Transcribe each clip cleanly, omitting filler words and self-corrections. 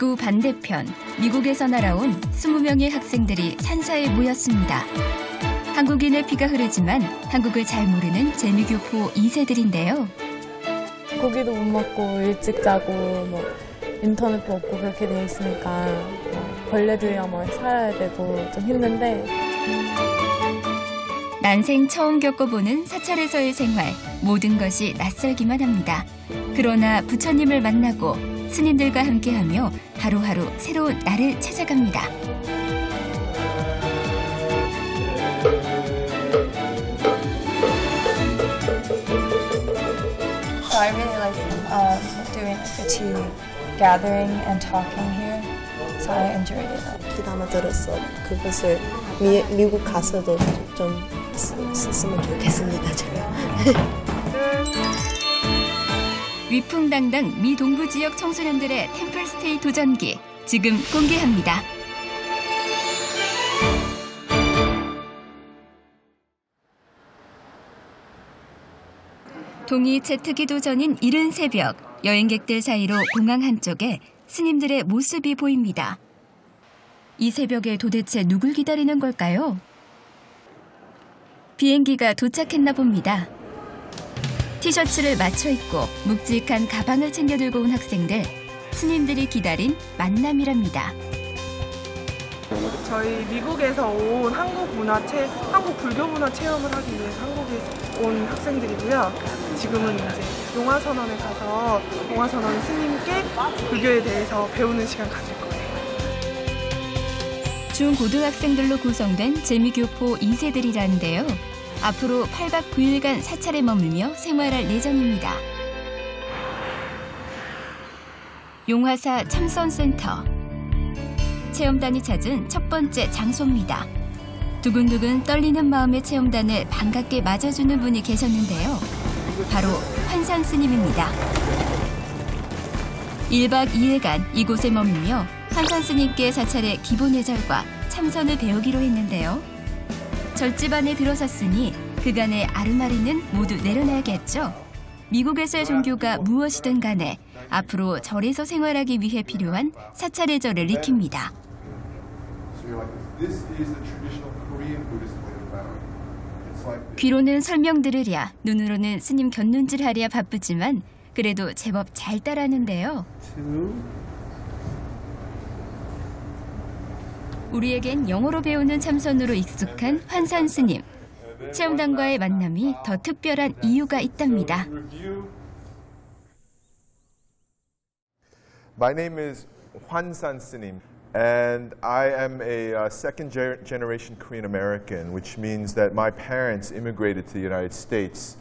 지구 반대편 미국에서 날아온 20명의 학생들이 산사에 모였습니다. 한국인의 피가 흐르지만 한국을 잘 모르는 재미교포 2세들인데요. 고기도 못 먹고 일찍 자고 인터넷도 없고 그렇게 돼 있으니까 벌레들이랑 살아야 되고 좀 힘든데 난생 처음 겪어보는 사찰에서의 생활, 모든 것이 낯설기만 합니다. 그러나 부처님을 만나고 스님들과 함께하며 하루하루 새로운 날을 찾아갑니다. So I really like doing the tea gathering and talking here. So I enjoyed it. 귀담아 들었어. 그것을 미국 가서도 좀 썼으면 좋겠습니다, 제가. 위풍당당 미 동부 지역 청소년들의 템플스테이 도전기 지금 공개합니다. 동이 채트기 도전인 이른 새벽, 여행객들 사이로 공항 한쪽에 스님들의 모습이 보입니다. 이 새벽에 도대체 누굴 기다리는 걸까요? 비행기가 도착했나 봅니다. 티셔츠를 맞춰 입고 묵직한 가방을 챙겨 들고 온 학생들, 스님들이 기다린 만남이랍니다. 저희 미국에서 온 한국 불교 문화 체험을 하기 위해서 한국에 온 학생들이고요. 지금은 이제 용화선언에 가서 용화선언 스님께 불교에 대해서 배우는 시간 가질 거예요. 중고등학생들로 구성된 재미교포 2세들이라는데요. 앞으로 8박 9일간 사찰에 머물며 생활할 예정입니다. 용화사 참선센터. 체험단이 찾은 첫 번째 장소입니다. 두근두근 떨리는 마음의 체험단을 반갑게 맞아주는 분이 계셨는데요. 바로 환산 스님입니다. 1박 2일간 이곳에 머물며 환산 스님께 사찰의 기본 예절과 참선을 배우기로 했는데요. 절집 안에 들어섰으니 그간의 아르마리는 모두 내려놔야겠죠. 미국에서의 종교가 무엇이든 간에 앞으로 절에서 생활하기 위해 필요한 사찰의 절을 익힙니다. 귀로는 설명 들으랴, 눈으로는 스님 곁눈질하랴 바쁘지만 그래도 제법 잘 따라하는데요. 우리에겐 영어로 배우는 참선으로 익숙한 환산 스님. 체험단과의 만남이 더 특별한 이유가 있답니다. My name is Hwan-san Sinim, and I am a second generation Korean American, which means that my parents immigrated to the United States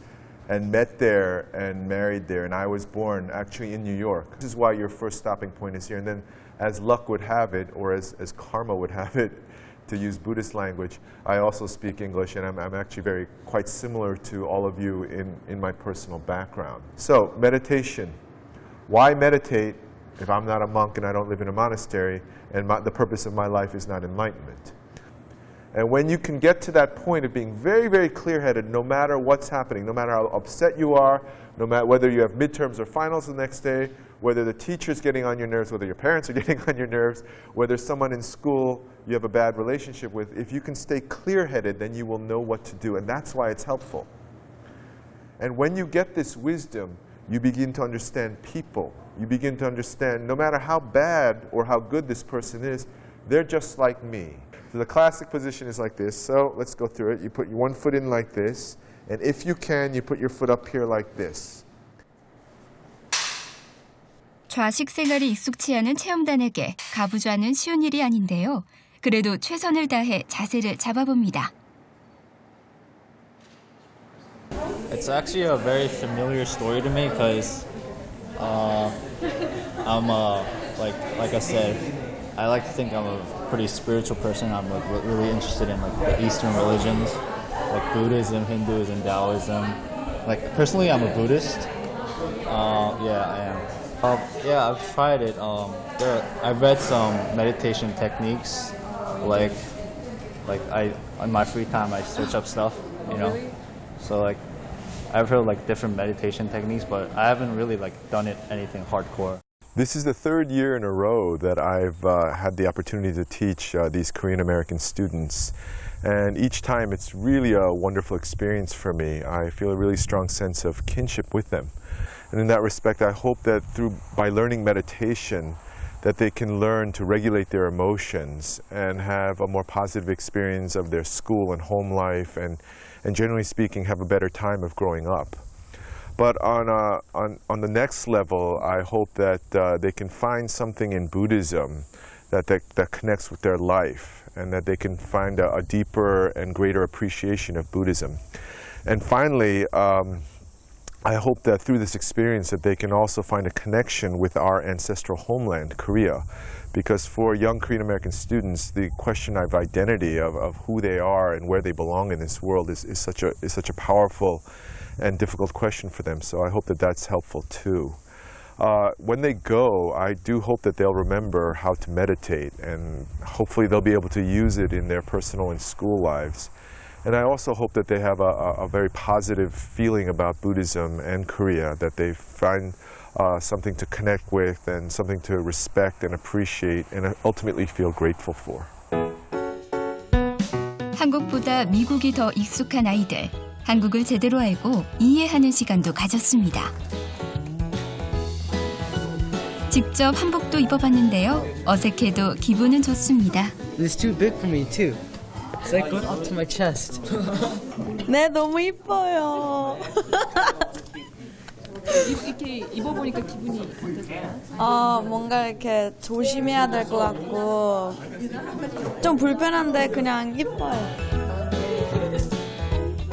and met there and married there, and I was born actually in New York. This is why your first stopping point is here, and then as luck would have it, or as karma would have it, to use Buddhist language, I also speak English, and I'm actually quite similar to all of you in my personal background. So, meditation. Why meditate if I'm not a monk and I don't live in a monastery, and the purpose of my life is not enlightenment? And when you can get to that point of being very, very clear-headed, no matter what's happening, no matter how upset you are, no matter whether you have midterms or finals the next day, whether the teacher's getting on your nerves, whether your parents are getting on your nerves, whether someone in school you have a bad relationship with, if you can stay clear-headed, then you will know what to do, and that's why it's helpful. And when you get this wisdom, you begin to understand people. You begin to understand, no matter how bad or how good this person is, they're just like me. So the classic position is like this. So let's go through it. You put your one foot in like this, and if you can, you put your foot up here like this. 좌식 생활이 익숙치 않은 체험단에게 가부좌는 쉬운 일이 아닌데요. 그래도 최선을 다해 자세를 잡아봅니다. It's actually a very familiar story to me because I'm like I said, I like to think I'm a pretty spiritual person. I'm really interested in the Eastern religions, like Buddhism, Hinduism, Taoism. Like personally, I'm a Buddhist. Yeah, I am. Yeah, I've tried it. I've read some meditation techniques, like in my free time I search up stuff, you know. So I've heard different meditation techniques, but I haven't really done anything hardcore. This is the third year in a row that I've had the opportunity to teach these Korean American students. And each time it's really a wonderful experience for me. I feel a really strong sense of kinship with them. And in that respect, I hope that by learning meditation, that they can learn to regulate their emotions and have a more positive experience of their school and home life, and generally speaking, have a better time of growing up. But on the next level, I hope that they can find something in Buddhism that connects with their life, and that they can find a deeper and greater appreciation of Buddhism. And finally, I hope that through this experience that they can also find a connection with our ancestral homeland, Korea. Because for young Korean American students, the question of identity, of who they are and where they belong in this world is such a powerful and difficult question for them. So I hope that that's helpful too. When they go, I do hope that they'll remember how to meditate, and hopefully they'll be able to use it in their personal and school lives. And I also hope that they have a very positive feeling about Buddhism and Korea, that they find something to connect with and something to respect and appreciate and ultimately feel grateful for. 한국보다 미국이 더 익숙한 아이들, 한국을 제대로 알고 이해하는 시간도 가졌습니다. 직접 한복도 입어봤는데요. 어색해도 기분은 좋습니다. It's too big for me too. It's like going up to my chest. 네, 너무 이뻐요. 이렇게 입어보니까 기분이 어떠세요? 뭔가 이렇게 조심해야 될 것 같고 좀 불편한데 그냥 이뻐요.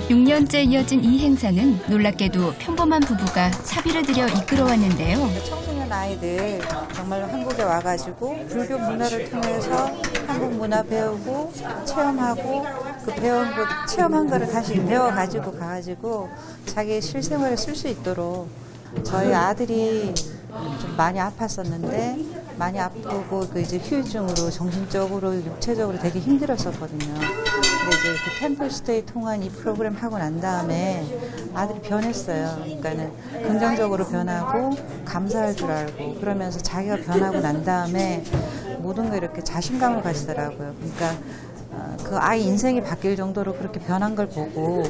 6년째 이어진 이 행사는 놀랍게도 평범한 부부가 사비를 들여 이끌어왔는데요. 청소년 아이들 정말로 한국에 와가지고 불교 문화를 통해서 한국 문화 배우고 체험하고 그 배운 거 체험한 거를 다시 배워가지고 가가지고 자기 실생활에 쓸 수 있도록 저희 아들이 좀 많이 아팠었는데 많이 아프고 그 이제 후유증으로 정신적으로 육체적으로 되게 힘들었었거든요. 근데 이제 그 템플스테이 통한 이 프로그램 하고 난 다음에 아들이 변했어요. 그러니까는 긍정적으로 변하고 감사할 줄 알고 그러면서 자기가 변하고 난 다음에 모든 거 이렇게 자신감을 가지더라고요. 그러니까 그 아이 인생이 바뀔 정도로 그렇게 변한 걸 보고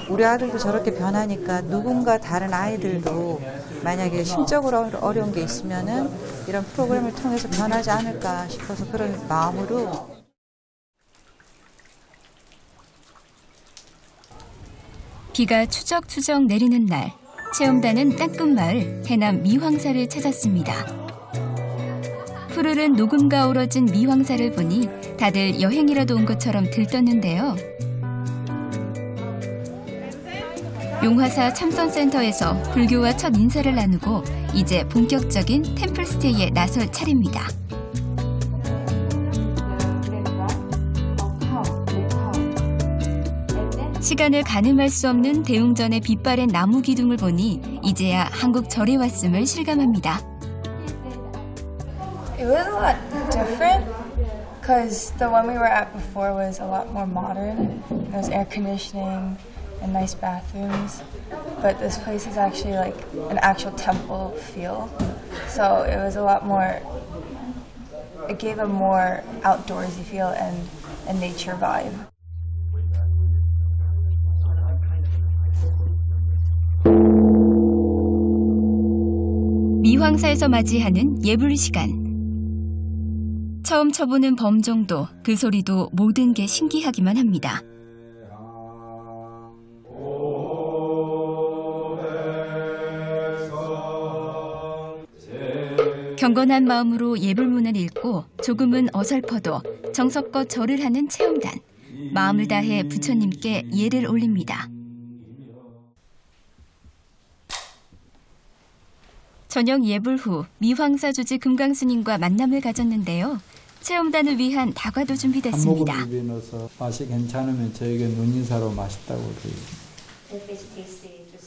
우리 아들도 저렇게 변하니까 누군가 다른 아이들도 만약에 심적으로 어려운 게 있으면은 이런 프로그램을 통해서 변하지 않을까 싶어서 그런 마음으로. 비가 추적추적 내리는 날, 체험단은 땅끝마을 해남 미황사를 찾았습니다. 푸르른 녹음가 어우러진 미황사를 보니 다들 여행이라도 온 것처럼 들떴는데요. 용화사 참선센터에서 불교와 첫 인사를 나누고 이제 본격적인 템플스테이에 나설 차례입니다. 시간을 가늠할 수 없는 대웅전의 빛바랜 나무 기둥을 보니 이제야 한국 절에 왔음을 실감합니다. It was a lot different because the one we were at before was a lot more modern. There was air conditioning and nice bathrooms, but this place is actually like an actual temple feel. So it was a lot more, it gave a more outdoorsy feel and a nature vibe. 미황사에서 맞이하는 예불 시간. 처음 쳐보는 범종도 그 소리도 모든 게 신기하기만 합니다. 경건한 마음으로 예불문을 읽고 조금은 어설퍼도 정성껏 절을 하는 체험단. 마음을 다해 부처님께 예를 올립니다. 저녁 예불 후 미황사 주지 금강스님과 만남을 가졌는데요. 체험단을 위한 다과도 준비됐습니다. 한몫을 입에 넣어서 맛이 괜찮으면 저에게 눈인사로 맛있다고 그래요.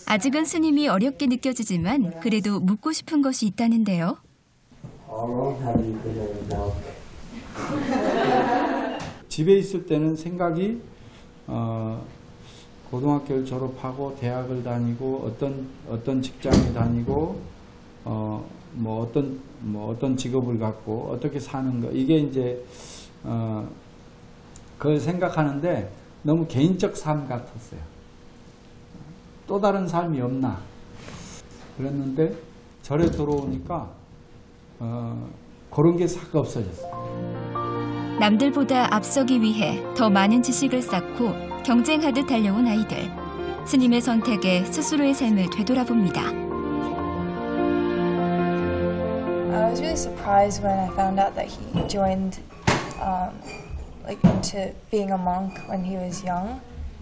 아직은 스님이 어렵게 느껴지지만 그래도 묻고 싶은 것이 있다는데요. 집에 있을 때는 생각이 고등학교를 졸업하고 대학을 다니고 어떤 직장에 다니고 뭐 어떤 직업을 갖고 어떻게 사는가 이게 이제 그걸 생각하는데 너무 개인적 삶 같았어요. 또 다른 삶이 없나 그랬는데 절에 들어오니까 그런 게 싹 없어졌어요. 남들보다 앞서기 위해 더 많은 지식을 쌓고 경쟁하듯 달려온 아이들. 스님의 선택에 스스로의 삶을 되돌아봅니다. I was really surprised when I found out that he joined into being a monk when he was young.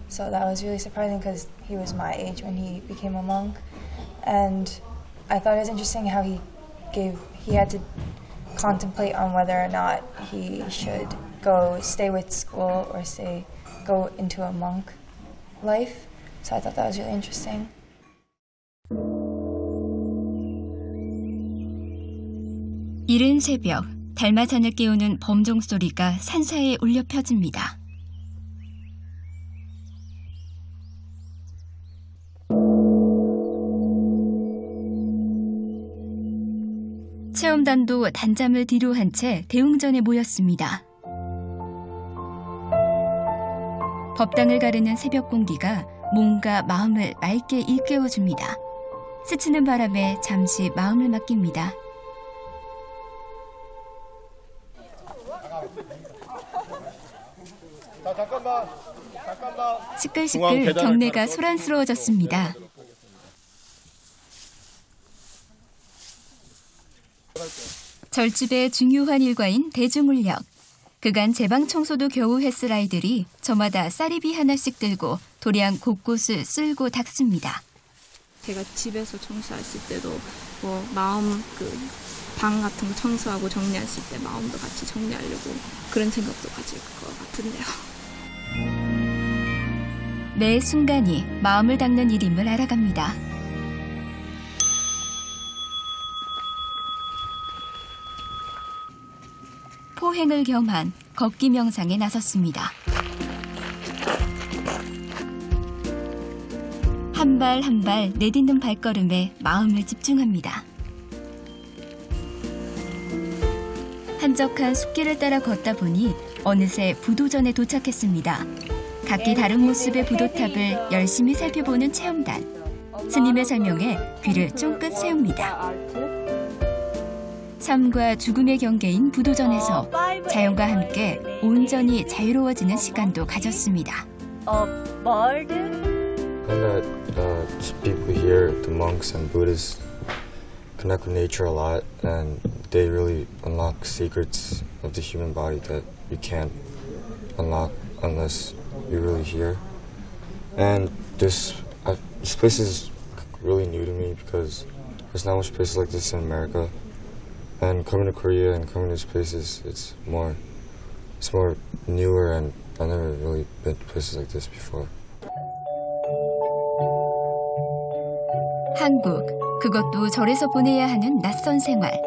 So that was really surprising because he was my age when he became a monk. And I thought it was interesting how he had to contemplate on whether or not he should stay with school or go into a monk life. So I thought that was really interesting. 이른 새벽, 달마산을 깨우는 범종 소리가 산사에 울려 펴집니다. 체험단도 단잠을 뒤로 한 채 대웅전에 모였습니다. 법당을 가르는 새벽 공기가 몸과 마음을 맑게 일깨워줍니다. 스치는 바람에 잠시 마음을 맡깁니다. 시끌시끌 경내가 소란스러워졌습니다. 절집의 중요한 일과인 대중물력. 그간 제방 청소도 겨우 했을 아이들이 저마다 쌀이비 하나씩 들고 도량 곳곳을 쓸고 닦습니다. 제가 집에서 청소했을 때도 뭐 마음 방 같은 거 청소하고 정리했을 때 마음도 같이 정리하려고 그런 생각도 가질 것 같은데요. 매 순간이 마음을 닦는 일임을 알아갑니다. 포행을 겸한 걷기 명상에 나섰습니다. 한 발 한 발 내딛는 발걸음에 마음을 집중합니다. 한적한 숲길을 따라 걷다 보니 어느새 부도전에 도착했습니다. 각기 다른 모습의 부도탑을 열심히 살펴보는 체험단. 스님의 설명에 귀를 쫑긋 세웁니다. 삶과 죽음의 경계인 부도전에서 자연과 함께 온전히 자유로워지는 시간도 가졌습니다. And that people here, the monks and Buddhists, connect with nature a lot, and they really unlock secrets of the human body that you can't unlock unless you're really here. And this place is really new to me because there's not much places like this in America. And coming to Korea and coming to these places, it's more newer, and I've never really been to places like this before. 한국, 그것도 절에서 보내야 하는 낯선 생활.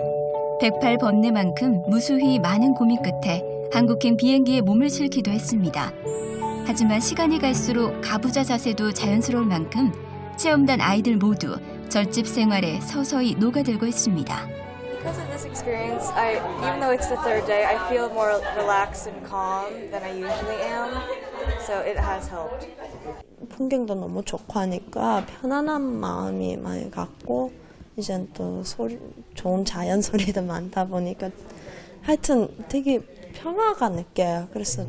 108 번뇌만큼 무수히 많은 고민 끝에 한국행 비행기에 몸을 실기도 했습니다. 하지만 시간이 갈수록 가부좌 자세도 자연스러울 만큼 체험단 아이들 모두 절집 생활에 서서히 녹아들고 있습니다. Because of this experience, even though it's the third day, I feel more relaxed and calm than I usually am. So it has helped. 풍경도 너무 좋고 하니까 편안한 마음이 많이 갖고 이제 또 좋은 자연 소리도 많다 보니까 하여튼 되게 평화가 느껴요. 그래서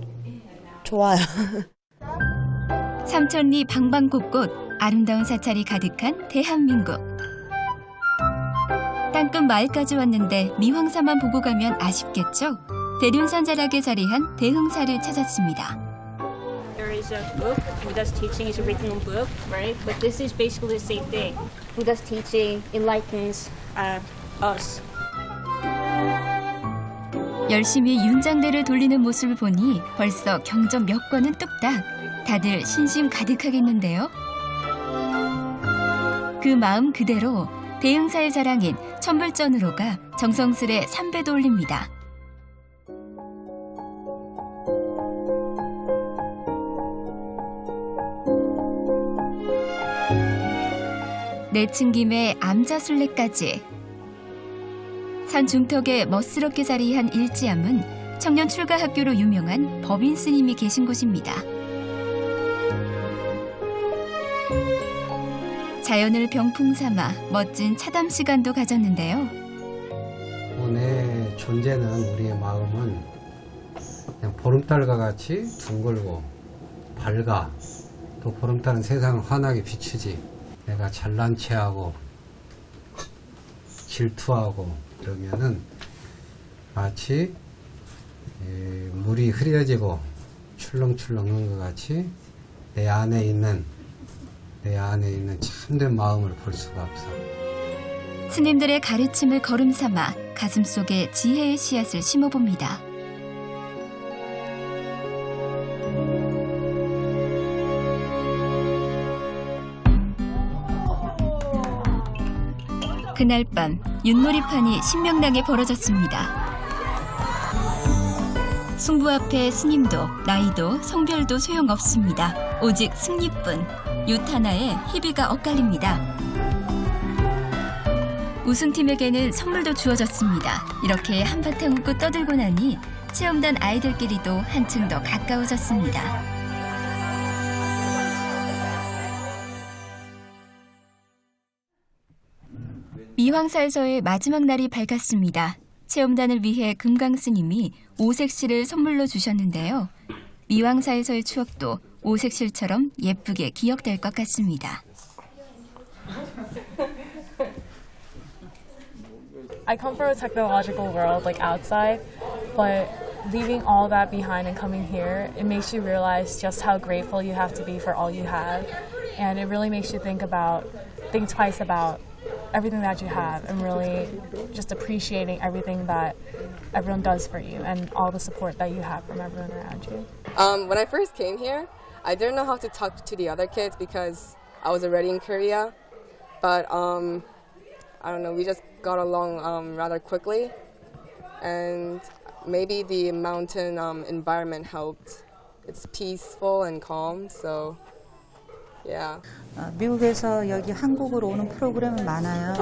좋아요. 삼천리 방방곳곳 아름다운 사찰이 가득한 대한민국. 땅끝 마을까지 왔는데 미황사만 보고 가면 아쉽겠죠? 대륜산 자락에 자리한 대흥사를 찾았습니다. There is a book. Buddha's teaching is a written book, right? But this is basically the same thing. Buddha's teaching enlightens us. 열심히 윤장대를 돌리는 모습을 보니 벌써 경점 몇 건은 뚝딱. 다들 신심 가득하겠는데요. 그 마음 그대로 대흥사의 자랑인 천불전으로가 정성스레 삼배도 올립니다. 내친 김에 암자술래까지 산 중턱에 멋스럽게 자리한 일지암은 청년 출가 학교로 유명한 법인 스님이 계신 곳입니다. 자연을 병풍 삼아 멋진 차담 시간도 가졌는데요. 내 존재는, 우리의 마음은 그냥 보름달과 같이 둥글고 밝아. 또 보름달은 세상을 환하게 비추지. 내가 잘난 체하고 질투하고 이러면은 마치 물이 흐려지고 출렁출렁한 것 같이 내 안에 있는 참된 마음을 볼 수가 없어. 스님들의 가르침을 걸음 삼아 가슴속에 지혜의 씨앗을 심어봅니다. 그날 밤 윷놀이판이 신명나게 벌어졌습니다. 승부 앞에 스님도 나이도 성별도 소용없습니다. 오직 승리뿐. 윷 하나에 희비가 엇갈립니다. 우승팀에게는 선물도 주어졌습니다. 이렇게 한바탕 웃고 떠들고 나니 체험단 아이들끼리도 한층 더 가까워졌습니다. 미황사에서의 마지막 날이 밝았습니다. 체험단을 위해 금강스님이 오색실을 선물로 주셨는데요. 미황사에서의 추억도 오색실처럼 예쁘게 기억될 것 같습니다. I come from a technological world, like outside, but leaving all that behind and coming here, it makes you realize just how grateful you have to be for all you have, and it really makes you think twice about everything that you have, and really just appreciating everything that everyone does for you and all the support that you have from everyone around you. When I first came here, I didn't know how to talk to the other kids because I was already in Korea, but I don't know, we just got along rather quickly, and maybe the mountain environment helped. It's peaceful and calm, so yeah. 미국에서 여기 한국으로 오는 프로그램은 많아요.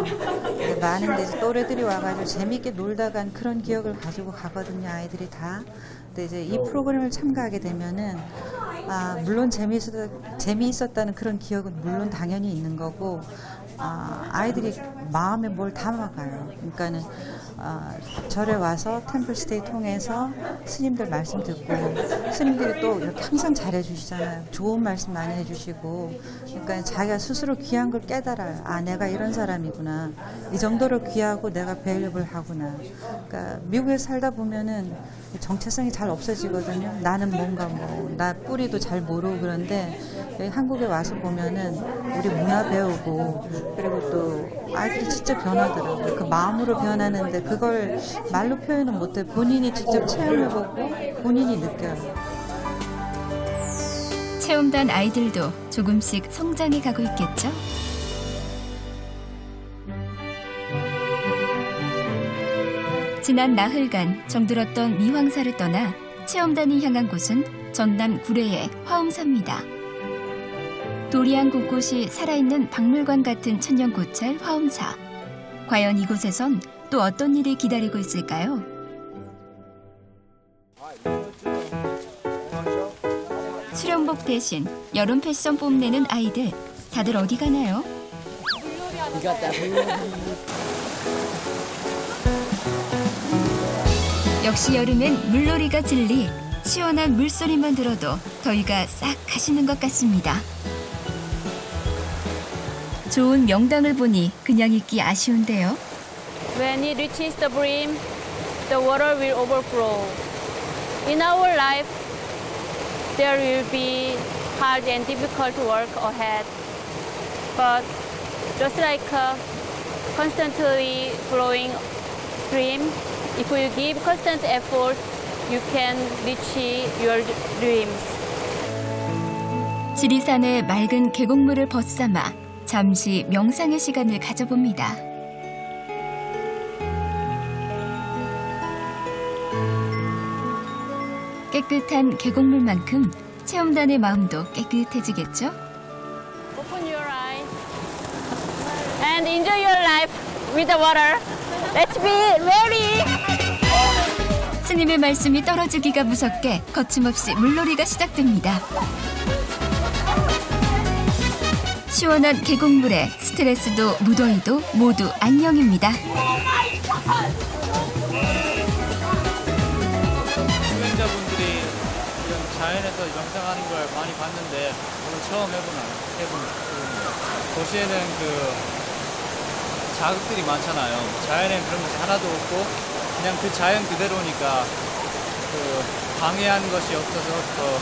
많은데 이제 또래들이 와가지고 재밌게 놀다 간 그런 기억을 가지고 가거든요, 아이들이 다. 근데 이제 이 프로그램을 참가하게 되면은 물론 재미있었다는 그런 기억은 물론 당연히 있는 거고, 아이들이 마음에 뭘 담아가요. 그러니까는 절에 와서 템플스테이 통해서 스님들 말씀 듣고, 스님들이 또 이렇게 항상 잘해주시잖아요. 좋은 말씀 많이 해주시고, 그러니까 자기가 스스로 귀한 걸 깨달아요. 내가 이런 사람이구나. 이 정도로 귀하고 내가 밸류able 하구나. 그러니까 미국에 살다 보면은 정체성이 잘 없어지거든요. 나는 뭔가 나 뿌리도 잘 모르고. 그런데 여기 한국에 와서 보면은 우리 문화 배우고, 그리고 또 아이들이 진짜 변하더라고요. 그 마음으로 변하는데 그걸 말로 표현은 못해. 본인이 직접 체험해보고 본인이 느껴요. 체험단 아이들도 조금씩 성장해 가고 있겠죠? 지난 나흘간 정들었던 미황사를 떠나 체험단이 향한 곳은 전남 구례의 화엄사입니다. 도리안 곳곳이 살아있는 박물관 같은 천년고찰 화엄사. 과연 이곳에선 또 어떤 일이 기다리고 있을까요? 수련복 대신 여름 패션 뽐내는 아이들. 다들 어디 가나요? 역시 여름엔 물놀이가 진리. 시원한 물소리만 들어도 더위가 싹 가시는 것 같습니다. 좋은 명당을 보니 그냥 있기 아쉬운데요. When it reaches the brim, the water will overflow. In our life, there will be hard and difficult work ahead. But just like a constantly flowing stream, if you give constant effort, you can reach your dreams. 지리산의 맑은 계곡물을 벗삼아 잠시 명상의 시간을 가져봅니다. 깨끗한 계곡물만큼 체험단의 마음도 깨끗해지겠죠? Open your eyes and enjoy your life with the water. Let's be ready. 스님의 말씀이 떨어지기가 무섭게 거침없이 물놀이가 시작됩니다. 시원한 계곡물에 스트레스도 무더위도 모두 안녕입니다. 수행자분들이 이런 자연에서 명상하는 걸 많이 봤는데 오늘 처음 해보는 도시에는 그 자극들이 많잖아요. 자연에는 그런 것이 하나도 없고 그냥 그 자연 그대로니까 그 방해하는 것이 없어서 더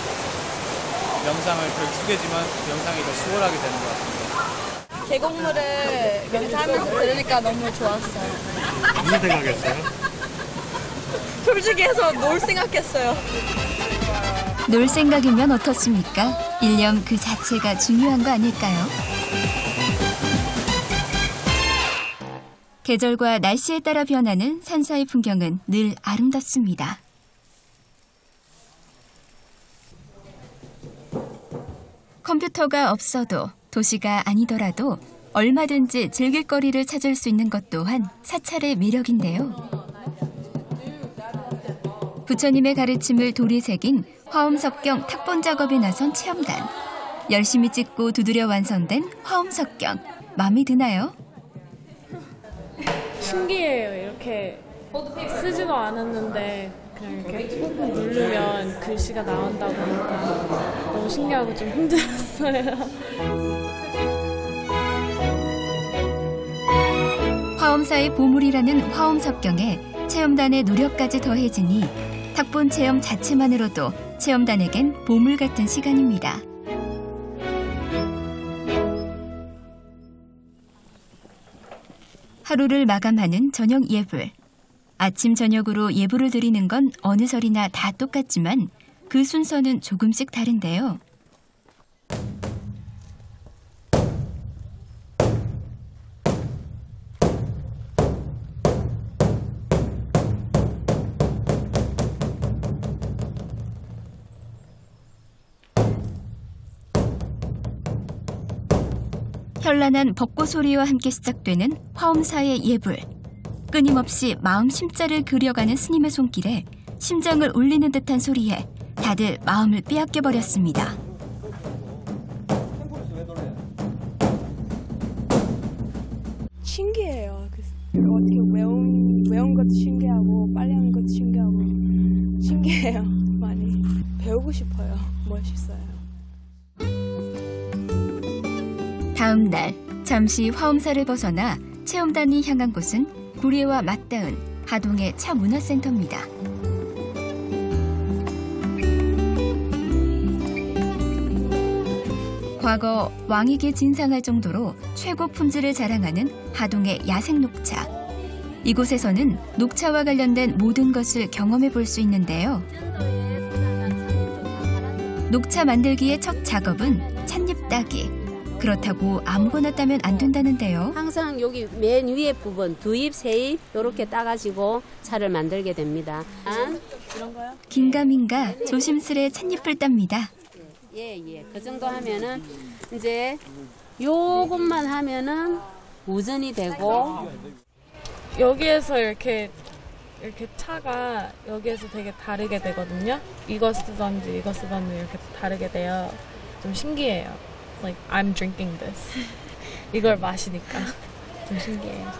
명상을 더 익숙해지면 명상이 더 수월하게 되는 것 같습니다. 계곡물을 명상하면서 들으니까 너무 좋았어요. 무슨 생각했어요? 풀지기에서 놀 생각했어요. 놀 생각이면 어떻습니까? 일념 그 자체가 중요한 거 아닐까요? 계절과 날씨에 따라 변하는 산사의 풍경은 늘 아름답습니다. 컴퓨터가 없어도 도시가 아니더라도 얼마든지 즐길 거리를 찾을 수 있는 것 또한 사찰의 매력인데요. 부처님의 가르침을 돌이 새긴 화엄석경 탁본 작업에 나선 체험단. 열심히 찍고 두드려 완성된 화엄석경. 마음에 드나요? 신기해요. 이렇게 쓰지도 않았는데 그냥 이렇게 꾹꾹 누르면 글씨가 나온다고 하니까 너무 신기하고 좀 힘들었어요. 화엄사의 보물이라는 화엄석경에 체험단의 노력까지 더해지니 탁본 체험 자체만으로도 체험단에겐 보물 같은 시간입니다. 하루를 마감하는 저녁 예불. 아침 저녁으로 예불을 드리는 건 어느 절이나 다 똑같지만 그 순서는 조금씩 다른데요. 현란한 벚꽃 소리와 함께 시작되는 화엄사의 예불. 끊임없이 마음 심자를 그려가는 스님의 손길에 심장을 울리는 듯한 소리에 다들 마음을 빼앗겨 버렸습니다. 신기해요. 어떻게 외운 것도 신기하고 빨리 하는 것도 신기하고 신기해요. 많이 배우고 싶어요. 멋있어요. 다음 날 잠시 화엄사를 벗어나 체험단이 향한 곳은 구례와 맞닿은 하동의 차문화센터입니다. 과거 왕에게 진상할 정도로 최고 품질을 자랑하는 하동의 야생 녹차. 이곳에서는 녹차와 관련된 모든 것을 경험해 볼 수 있는데요. 녹차 만들기의 첫 작업은 찻잎 따기. 그렇다고 아무거나 따면 안 된다는데요. 항상 여기 맨 위에 부분 2잎, 3잎 이렇게 따가지고 차를 만들게 됩니다. 긴가민가 조심스레 찻잎을 tab니다. 예. 그 정도 하면은 이제 요것만 하면은 우전이 되고 여기에서 이렇게 차가 여기에서 되게 다르게 되거든요. 이거 쓰던지 이거 쓰던지 이렇게 다르게 돼요. 좀 신기해요. Like I'm drinking this. 이걸 마시니까 좀 신기해요.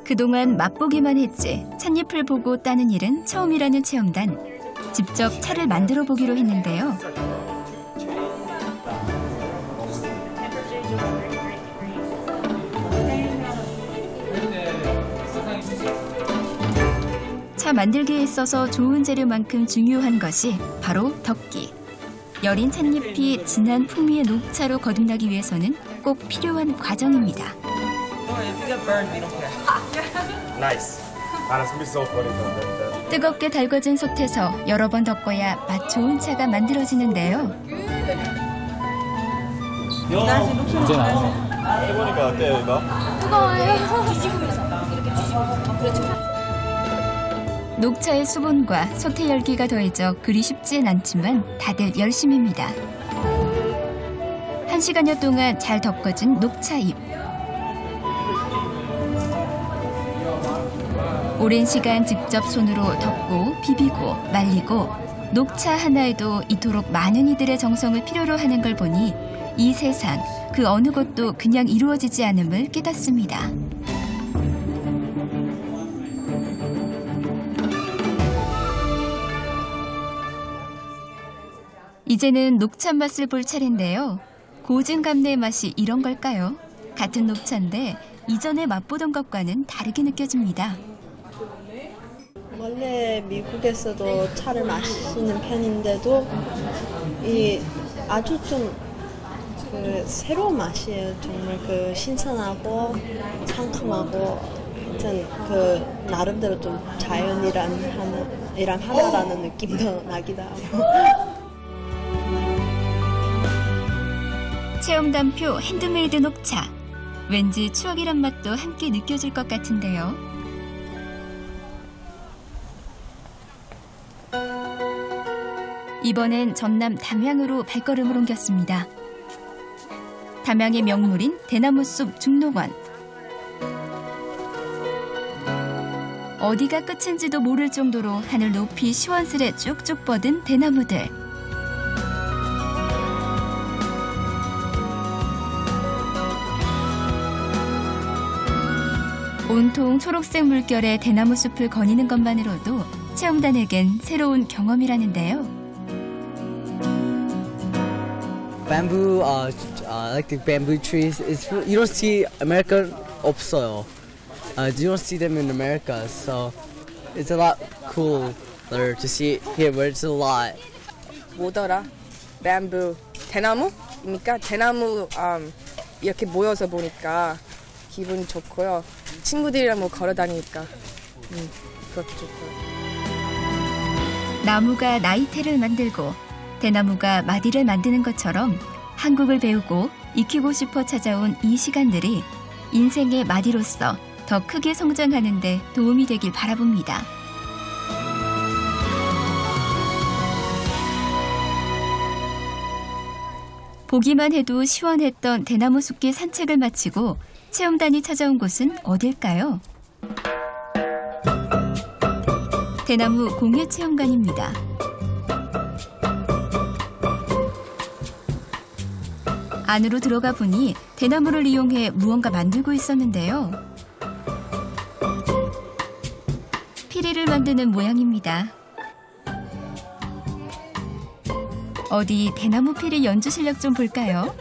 그동안 맛보기만 했지 찻잎을 보고 따는 일은 처음이라는 체험단. 직접 차를 만들어 보기로 했는데요. 차 만들기에 있어서 좋은 재료만큼 중요한 것이 바로 덕기. 여린 찻잎이 진한 풍미의 녹차로 거듭나기 위해서는 꼭 필요한 과정입니다. 뜨겁게 달궈진 솥에서 여러 번 덮어야 맛 좋은 차가 만들어지는데요. 이제 나왔네. 해보니까 어때요, 이거? 뜨거워요. 뒤집으면서 이렇게 뒤집으면 그렇죠. 녹차의 수분과 솥의 열기가 더해져 그리 쉽진 않지만 다들 열심입니다. 1시간여 동안 잘 덮어진 녹차잎. 오랜 시간 직접 손으로 덮고 비비고 말리고 녹차 하나에도 이토록 많은 이들의 정성을 필요로 하는 걸 보니 이 세상 그 어느 것도 그냥 이루어지지 않음을 깨닫습니다. 이제는 녹차 맛을 볼 차례인데요. 고증감래의 맛이 이런 걸까요? 같은 녹차인데 이전에 맛보던 것과는 다르게 느껴집니다. 원래 미국에서도 차를 마시는 편인데도 이 아주 좀 그 새로운 맛이에요. 정말 그 신선하고 상큼하고 하여튼 그 나름대로 좀 자연이랑 하나라는 느낌도 나기도 하고. 체험단표 핸드메이드 녹차. 왠지 추억이란 맛도 함께 느껴질 것 같은데요. 이번엔 전남 담양으로 발걸음을 옮겼습니다. 담양의 명물인 대나무숲 중록원. 어디가 끝인지도 모를 정도로 하늘 높이 시원스레 쭉쭉 뻗은 대나무들. 온통 초록색 물결의 대나무 숲을 거니는 것만으로도 체험단에겐 새로운 경험이라는데요. Bamboo, like the bamboo trees, you don't see America 없어요. You don't see them in America, so it's a lot cooler to see it here, where it's a lot. 뭐더라? bamboo, 대나무입니까? 대나무 이렇게 모여서 보니까 기분이 좋고요. 친구들이랑 뭐 걸어 다니니까 그것도 좋고요. 나무가 나이테를 만들고 대나무가 마디를 만드는 것처럼 한국을 배우고 익히고 싶어 찾아온 이 시간들이 인생의 마디로서 더 크게 성장하는 데 도움이 되길 바라봅니다. 보기만 해도 시원했던 대나무 숲길 산책을 마치고 체험단이 찾아온 곳은 어딜까요? 대나무 공예체험관입니다. 안으로 들어가 보니 대나무를 이용해 무언가 만들고 있었는데요. 피리를 만드는 모양입니다. 어디 대나무 피리 연주 실력 좀 볼까요?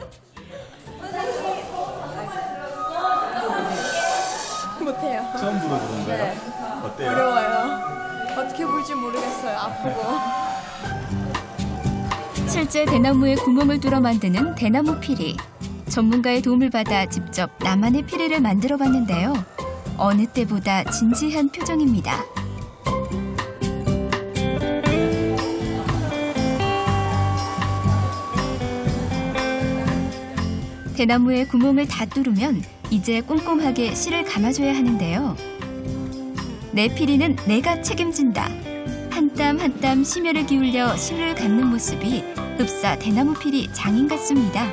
못해요. 처음 불어보는 거예요? 네. 어때요? 어려워요. 어떻게 불지 모르겠어요. 아프고. 실제 대나무에 구멍을 뚫어 만드는 대나무 피리. 전문가의 도움을 받아 직접 나만의 피리를 만들어 봤는데요. 어느 때보다 진지한 표정입니다. 대나무에 구멍을 다 뚫으면 이제 꼼꼼하게 실을 감아줘야 하는데요. 내 피리는 내가 책임진다. 한 땀 한 땀 심혈을 기울여 실을 감는 모습이 흡사 대나무 피리 장인 같습니다.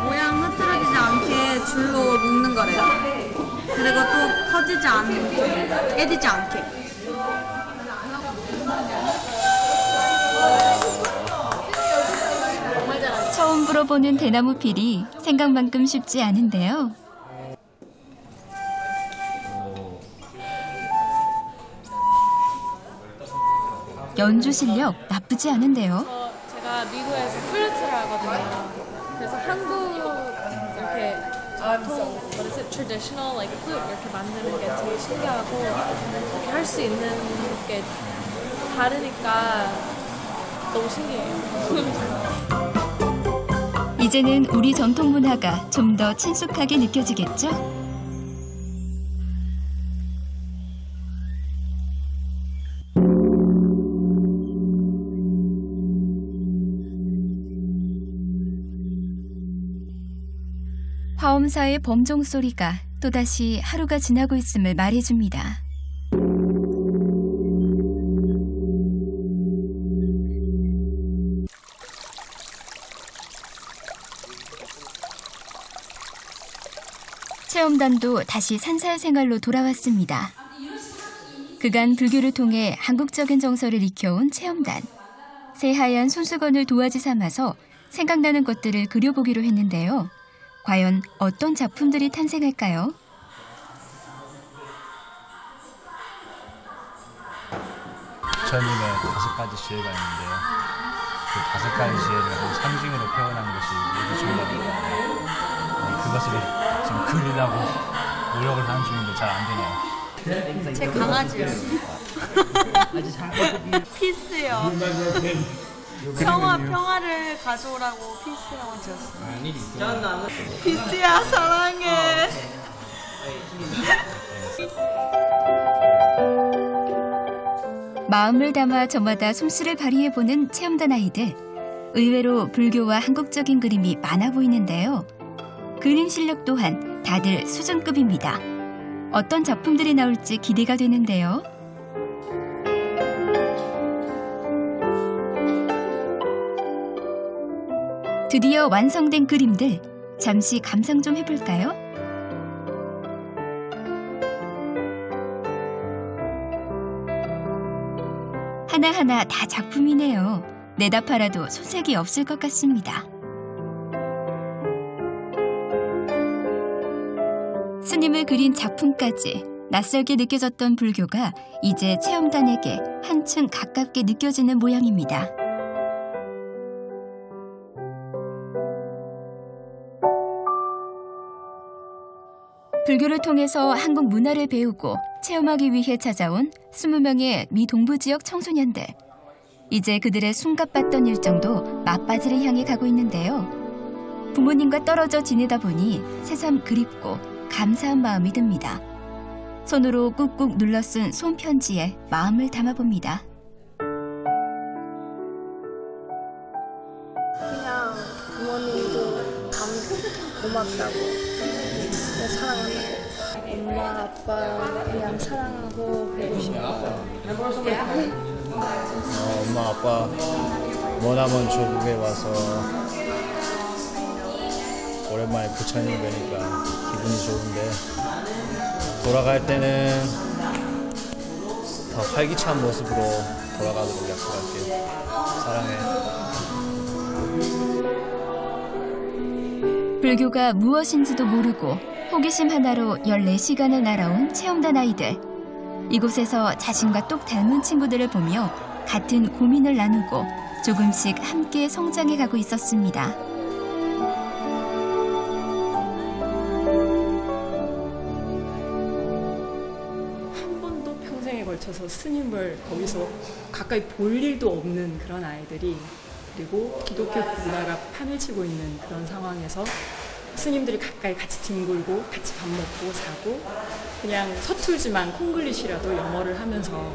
모양 흐트러지지 않게 줄로 묶는 거래요. 그리고 또 퍼지지 않게, 깨지지 않게. 처음 불어보는 대나무 필이 생각만큼 쉽지 않은데요. 연주 실력 나쁘지 않은데요. 제가 미국에서 플루트를 하거든요. 그래서 한국 이렇게 전통 traditional like flute 이렇게 만드는 게 되게 신기하고 이렇게 할 수 있는 게 다르니까 너무 신기해요. 이제는 우리 전통 문화가 좀 더 친숙하게 느껴지겠죠? 화엄사의 범종 소리가 또다시 하루가 지나고 있음을 말해줍니다. 체험단도 다시 산사의 생활로 돌아왔습니다. 그간 불교를 통해 한국적인 정서를 익혀온 체험단. 새하얀 손수건을 도화지 삼아서 생각나는 것들을 그려보기로 했는데요. 과연 어떤 작품들이 탄생할까요? 부처님의 5가지 지혜가 있는데요. 그 5가지 지혜를 상징으로 표현한 것이 모두 정답입니다. 그것을 지금 그리려고 노력을 하는 중인데 잘 안 되네요. 제 강아지요. 피스요. 평화를 가져오라고 피스라고 지었어요. 피스야 사랑해. 마음을 담아 저마다 솜씨를 발휘해보는 체험단 아이들. 의외로 불교와 한국적인 그림이 많아 보이는데요. 그림 실력 또한 다들 수준급입니다. 어떤 작품들이 나올지 기대가 되는데요. 드디어 완성된 그림들. 잠시 감상 좀 해볼까요? 하나하나 다 작품이네요. 내다 팔아도 손색이 없을 것 같습니다. 스님을 그린 작품까지 낯설게 느껴졌던 불교가 이제 체험단에게 한층 가깝게 느껴지는 모양입니다. 불교를 통해서 한국 문화를 배우고 체험하기 위해 찾아온 20명의 미 동부 지역 청소년들. 이제 그들의 숨가빴던 일정도 막바지를 향해 가고 있는데요. 부모님과 떨어져 지내다 보니 새삼 그립고 감사한 마음이 듭니다. 손으로 꾹꾹 눌러 쓴 손편지에 마음을 담아봅니다. 그냥 부모님도 고맙다고. 사랑한다고. 엄마, 아빠 그냥 사랑하고 배우고 싶어요. 엄마, 아빠 머나먼 조국에 와서 오랜만에 부처님 뵈니까 기분이 좋은데 돌아갈 때는 더 활기찬 모습으로 돌아가도록 약속할게. 사랑해. 불교가 무엇인지도 모르고 호기심 하나로 14시간을 날아온 체험단 아이들. 이곳에서 자신과 똑 닮은 친구들을 보며 같은 고민을 나누고 조금씩 함께 성장해 가고 있었습니다. 한 번도 평생에 걸쳐서 스님을 거기서 가까이 볼 일도 없는 그런 아이들이, 그리고 기독교 문화가 판을 치고 있는 그런 상황에서 스님들이 가까이 같이 뒹굴고 같이 밥 먹고 자고 그냥 서툴지만 콩글리시라도 영어를 하면서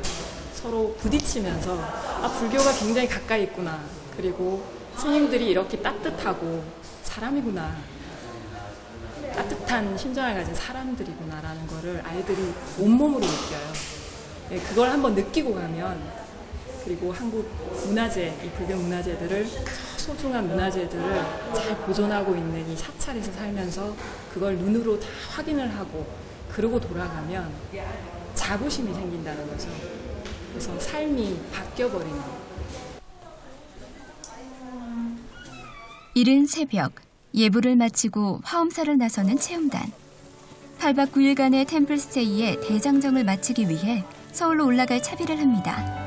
서로 부딪히면서 아, 불교가 굉장히 가까이 있구나. 그리고 스님들이 이렇게 따뜻하고 사람이구나. 따뜻한 심장을 가진 사람들이구나라는 거를 아이들이 온몸으로 느껴요. 그걸 한번 느끼고 가면, 그리고 한국 문화재, 이 불교 문화재들을, 소중한 문화재들을 잘 보존하고 있는 이 사찰에서 살면서 그걸 눈으로 다 확인을 하고 그러고 돌아가면 자부심이 생긴다는 거죠. 그래서 삶이 바뀌어버리는 거예요. 이른 새벽, 예불을 마치고 화엄사를 나서는 체험단. 8박 9일간의 템플스테이의 대장정을 마치기 위해 서울로 올라갈 차비를 합니다.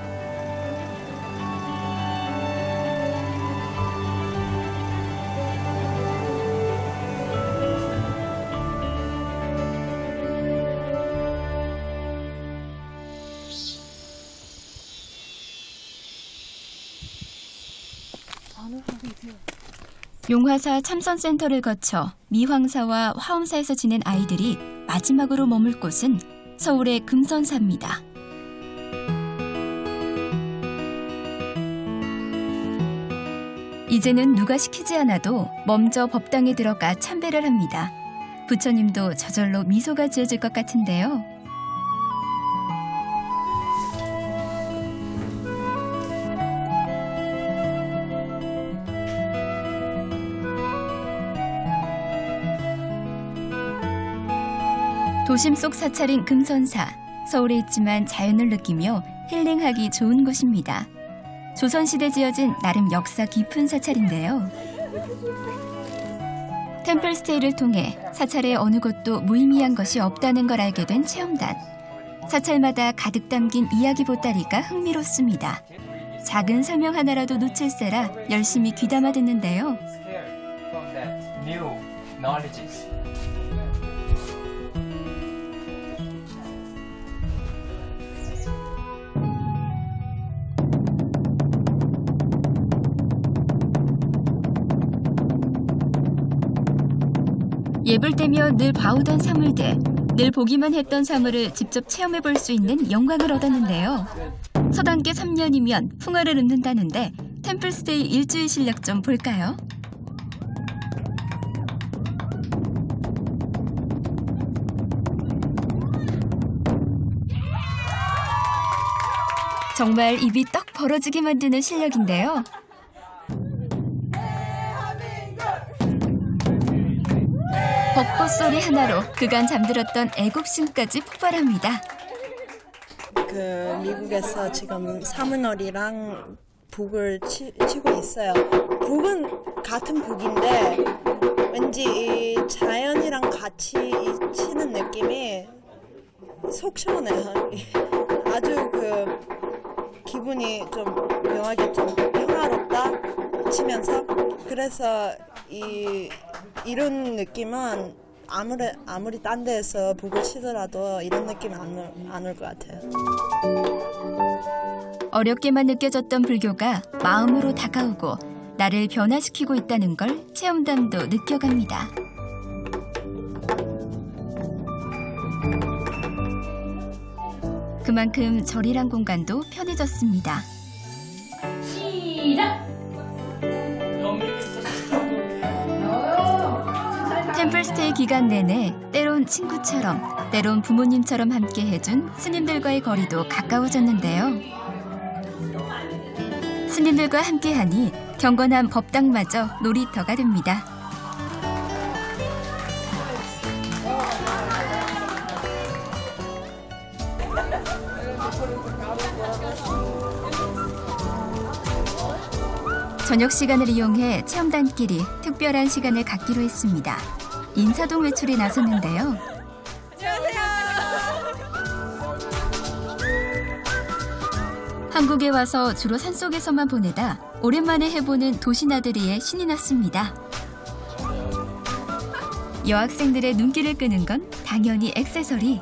용화사 참선센터를 거쳐 미황사와 화엄사에서 지낸 아이들이 마지막으로 머물 곳은 서울의 금선사입니다. 이제는 누가 시키지 않아도 먼저 법당에 들어가 참배를 합니다. 부처님도 저절로 미소가 지어질 것 같은데요. 도심 속 사찰인 금선사. 서울에 있지만 자연을 느끼며 힐링하기 좋은 곳입니다. 조선시대 지어진 나름 역사 깊은 사찰인데요. 템플스테이를 통해 사찰의 어느 곳도 무의미한 것이 없다는 걸 알게 된 체험단. 사찰마다 가득 담긴 이야기 보따리가 흥미롭습니다. 작은 설명 하나라도 놓칠세라 열심히 귀담아 듣는데요. 예불 때면 늘 봐오던 사물들, 늘 보기만 했던 사물을 직접 체험해볼 수 있는 영광을 얻었는데요. 서당계 3년이면 풍화를 읊는다는데 템플스테이 일주일 실력 좀 볼까요? 정말 입이 떡 벌어지게 만드는 실력인데요. 벚꽃 소리 하나로 그간 잠들었던 애국심까지 폭발합니다. 미국에서 지금 사문월이랑 북을 치고 있어요. 북은 같은 북인데 왠지 이 자연이랑 같이 치는 느낌이 속 시원해요. 아주 기분이 좀 묘하게 좀 평화롭다 치면서 그래서 이런 느낌은 아무리 딴 데에서 북을 치더라도 이런 느낌 안 올 것 같아요. 어렵게만 느껴졌던 불교가 마음으로 다가오고 나를 변화시키고 있다는 걸 체험담도 느껴갑니다. 그만큼 절이란 공간도 편해졌습니다. 시작! 템플스테이 기간 내내 때론 친구처럼 때론 부모님처럼 함께 해준 스님들과의 거리도 가까워졌는데요. 스님들과 함께하니 경건한 법당마저 놀이터가 됩니다. 저녁 시간을 이용해 체험단끼리 특별한 시간을 갖기로 했습니다. 인사동 외출에 나섰는데요. 한국에 와서 주로 산속에서만 보내다 오랜만에 해보는 도시나들이에 신이 났습니다. 여학생들의 눈길을 끄는 건 당연히 액세서리.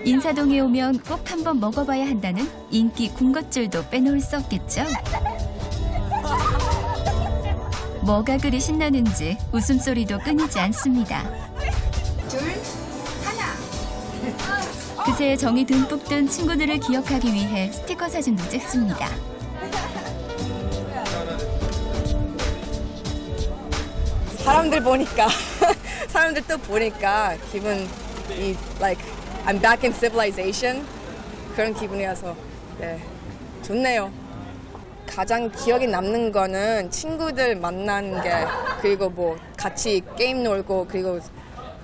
인사동에 오면 꼭 한번 먹어봐야 한다는 인기 군것질도 빼놓을 수 없겠죠? 뭐가 그리 신나는지 웃음소리도 끊이지 않습니다. 둘, 하나. 그새 정이 듬뿍 든 친구들을 기억하기 위해 스티커 사진도 찍습니다. 사람들 보니까 사람들 또 보니까 기분이 like I'm back in civilization 그런 기분이어서 네 좋네요. 가장 기억에 남는 거는 친구들 만나는 게 그리고 뭐 같이 게임 놀고 그리고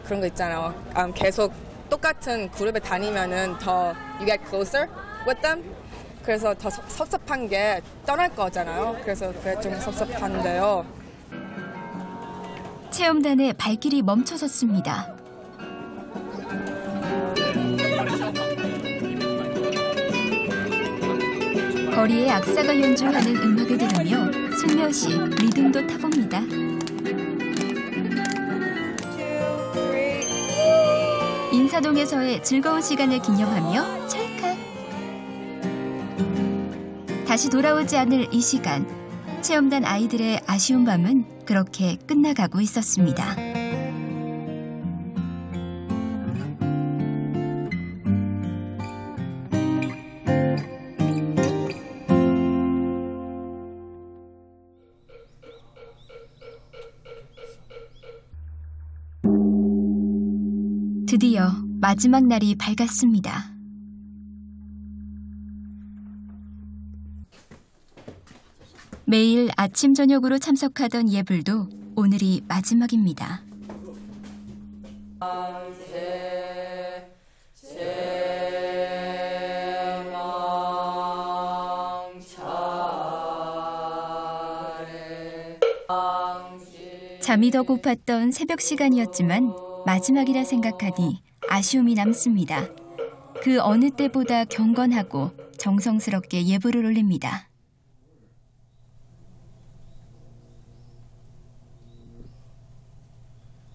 그런 거 있잖아요. 계속 똑같은 그룹에 다니면은 더 you get closer with them. 그래서 더 섭섭한 게 떠날 거잖아요. 그래서 그게 좀 섭섭한데요. 체험단의 발길이 멈춰섰습니다. 거리에 악사가 연주하는 음악을 들으며 슬며시 리듬도 타봅니다. 인사동에서의 즐거운 시간을 기념하며 찰칵. 다시 돌아오지 않을 이 시간. 체험단 아이들의 아쉬운 밤은 그렇게 끝나가고 있었습니다. 드디어 마지막 날이 밝았습니다. 매일 아침 저녁으로 참석하던 예불도 오늘이 마지막입니다. 잠이 더 고팠던 새벽 시간이었지만 마지막이라 생각하니 아쉬움이 남습니다. 그 어느 때보다 경건하고 정성스럽게 예불을 올립니다.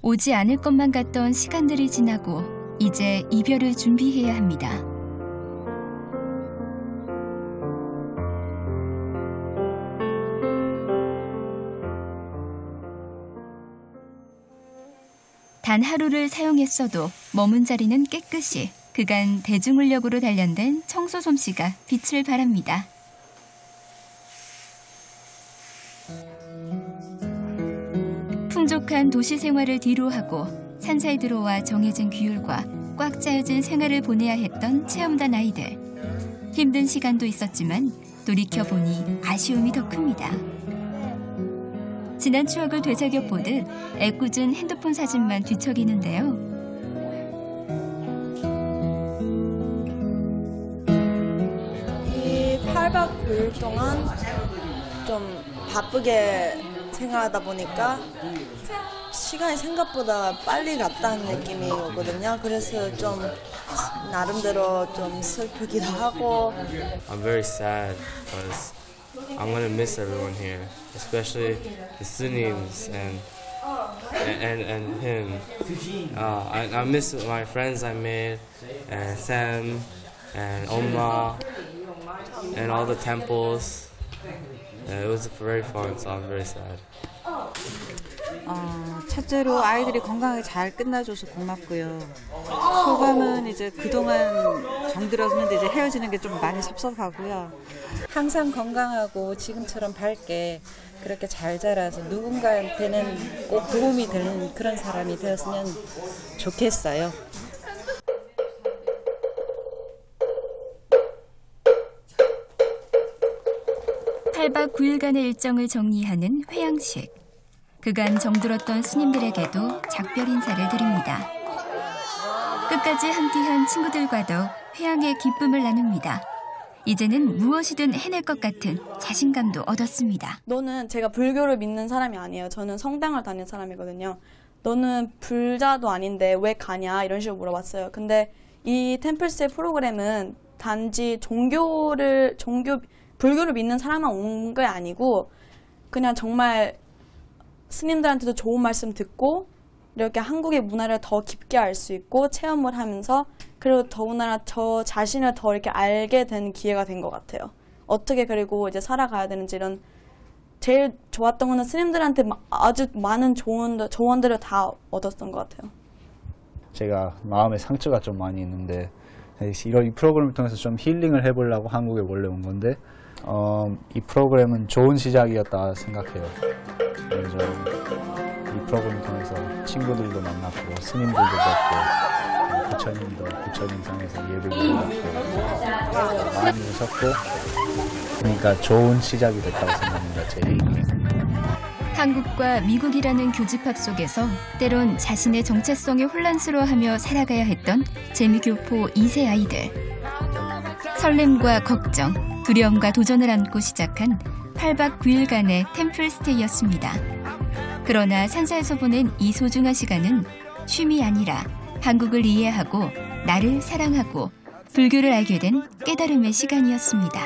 오지 않을 것만 같던 시간들이 지나고 이제 이별을 준비해야 합니다. 단 하루를 사용했어도 머문 자리는 깨끗이 그간 대중물력으로 단련된 청소 솜씨가 빛을 발합니다. 풍족한 도시 생활을 뒤로하고 산사에 들어와 정해진 규율과 꽉 짜여진 생활을 보내야 했던 체험단 아이들. 힘든 시간도 있었지만 돌이켜보니 아쉬움이 더 큽니다. 지난 추억을 되새겨보듯 애꿎은 핸드폰 사진만 뒤척이는데요. 이 8박 9일 동안 좀 바쁘게 생활하다 보니까 시간이 생각보다 빨리 갔다는 느낌이 오거든요. 그래서 좀 나름대로 좀 슬프기도 하고. I'm very sad because I'm gonna miss everyone here, especially the Sunims and him. I miss my friends I made, and Sam, and Oma, and all the temples. It was very fun, so I'm very sad. 첫째로 아이들이 건강하게 잘 끝나줘서 고맙고요. 소감은 이제 그동안 정들었는데 이제 헤어지는 게 좀 많이 섭섭하고요. 항상 건강하고 지금처럼 밝게 그렇게 잘 자라서 누군가한테는 꼭 도움이 되는 그런 사람이 되었으면 좋겠어요. (8박 9일간의) 일정을 정리하는 회양식. 그간 정들었던 스님들에게도 작별 인사를 드립니다. 끝까지 함께한 친구들과도 회양의 기쁨을 나눕니다. 이제는 무엇이든 해낼 것 같은 자신감도 얻었습니다. 너는 제가 불교를 믿는 사람이 아니에요. 저는 성당을 다니는 사람이거든요. 너는 불자도 아닌데 왜 가냐 이런 식으로 물어봤어요. 근데 이 템플스테이 프로그램은 단지 불교를 믿는 사람만 온 게 아니고 그냥 정말 스님들한테도 좋은 말씀 듣고 이렇게 한국의 문화를 더 깊게 알 수 있고 체험을 하면서 그리고 더군다나 저 자신을 더 이렇게 알게 된 기회가 된 것 같아요. 어떻게 그리고 이제 살아가야 되는지 이런 제일 좋았던 거는 스님들한테 아주 많은 조언들을 다 얻었던 것 같아요. 제가 마음의 상처가 좀 많이 있는데 이 프로그램을 통해서 좀 힐링을 해보려고 한국에 원래 온 건데 이 프로그램은 좋은 시작이었다 생각해요. 그래서 이 프로그램을 통해서 친구들도 만났고 스님들도 뵙고 부처님도 부처님상에서 예배도 받고 많이 웃었고 그러니까 좋은 시작이 됐다고 생각합니다. 제 얘기는. 한국과 미국이라는 교집합 속에서 때론 자신의 정체성에 혼란스러워하며 살아가야 했던 재미교포 2세 아이들. 설렘과 걱정, 두려움과 도전을 안고 시작한 8박 9일간의 템플스테이였습니다. 그러나 산사에서 보낸 이 소중한 시간은 쉼이 아니라 한국을 이해하고 나를 사랑하고 불교를 알게 된 깨달음의 시간이었습니다.